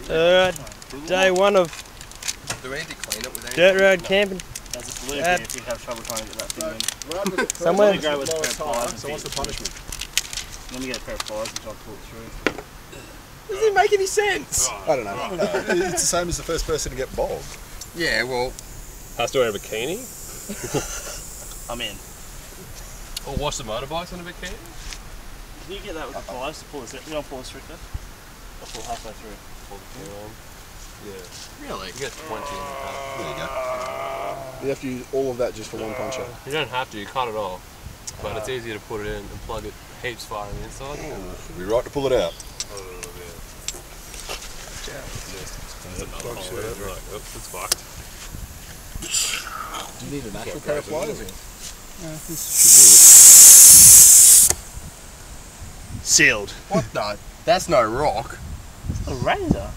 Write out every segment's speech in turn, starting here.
Alright, day one of Do we need to clean it with anything? dirt road camping. That's just loop here if you have trouble trying to get that thing in. Somewhere. Go with a pair of pliers. So what's the punishment? Let me get a pair of pliers and try to pull it through. Doesn't it make any sense? I don't know. It's the same as the first person to get bogged. Yeah, well... Has to wear a bikini? I'm in. Or wash the motorbikes in a bikini? Can you get that with the pliers to pull this? You don't pull this strictly? Or pull halfway through? Yeah. Really? You get 20 in the car. There you go. You have to use all of that just for one puncture. You don't have to, you cut it off. But it's easier to put it in and plug it heaps far on the inside. It'll be right to pull it out. Right, oops, it's fucked. Do you need an actual pair of pliers? Sealed. What the? That's no rock. A razor?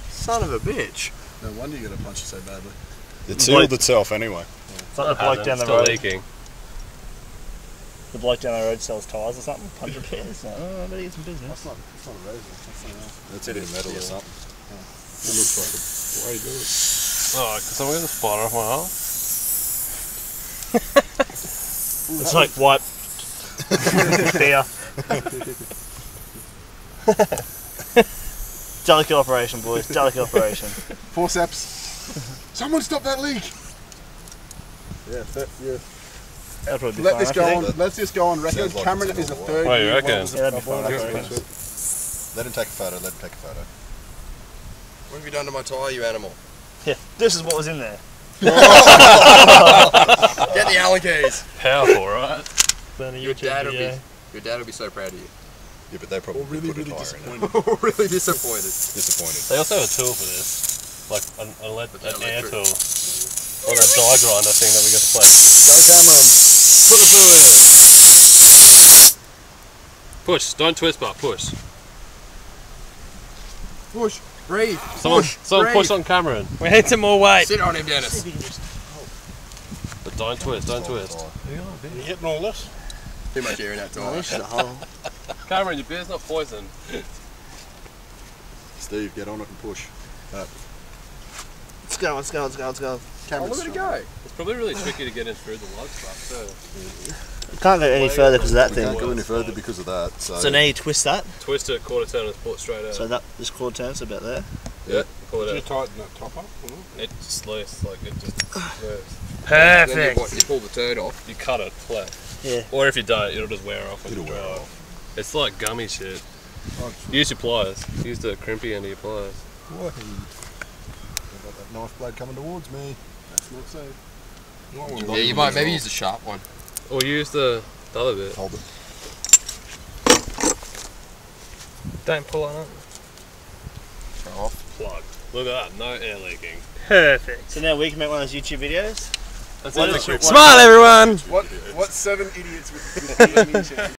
Son of a bitch. No wonder you got to punch it so badly. It sealed itself anyway. It's like the bloke down the Still road. leaking. The bloke down the road sells tyres or something. Punch repairs. Oh, I better get some business. That's not a razor. That's something else. That's a bit of metal or something. It looks like it. Why do you do it? Oh, because I'm going to spider off my arm. It's like white beer. Delicate operation, boys. Delicate operation. Forceps. Someone stop that leak. Yeah, That'll probably be Let fine. this go on. Let's just go on record. Sounds like Cameron it's is a gonna third. Oh, you year reckon? welder. Yeah, that'd be fine. Let him take a photo, let him take a photo. What have you done to my tyre, you animal? Yeah, this is what was in there. Get the Allen keys. Powerful, right? Your dad will be so proud of you. Yeah, but they probably Really, put a really tyre in it. disappointed. Really disappointed. Disappointed. They also have a tool for this. Like an air electric. tool. Or that die grinder thing that we got to play. Go Cameron. Put it through. Push, don't twist bar, push. Push. Breathe. Someone breathe. push on Cameron. We need some more weight. Sit on him, Dennis. But don't twist, don't twist. You getting all this? Too much air in that tyre. Cameron, your beer's not poison. Steve, get on it and push. Let's go, let's go, let's go, let's go. Oh, Cameron's look at it go. It's probably really tricky to get in through the lug stuff too. Can't go any further because of that We thing. can't go any further because of that. So now you twist that. Twist it, quarter turn and pull it straight out. So that this quarter turns about there. Yeah, pull it out. tighten that top up? It just loose, like it just moves. Then Perfect. you pull the turd off. You cut it flat. Yeah. Or if you don't, it'll just wear off when It'll you wear dry. off. It's like gummy shit. Use your pliers. Use the crimpy end of your pliers. Got that knife blade coming towards me. That's not safe. Yeah, you might maybe use the sharp one. Or use the other bit. Hold it. Don't pull on it. Turn off. Plug. Look at that, no air leaking. Perfect. So now we can make one of those YouTube videos. That's What it. is- Smile, everyone. What 7 idiots with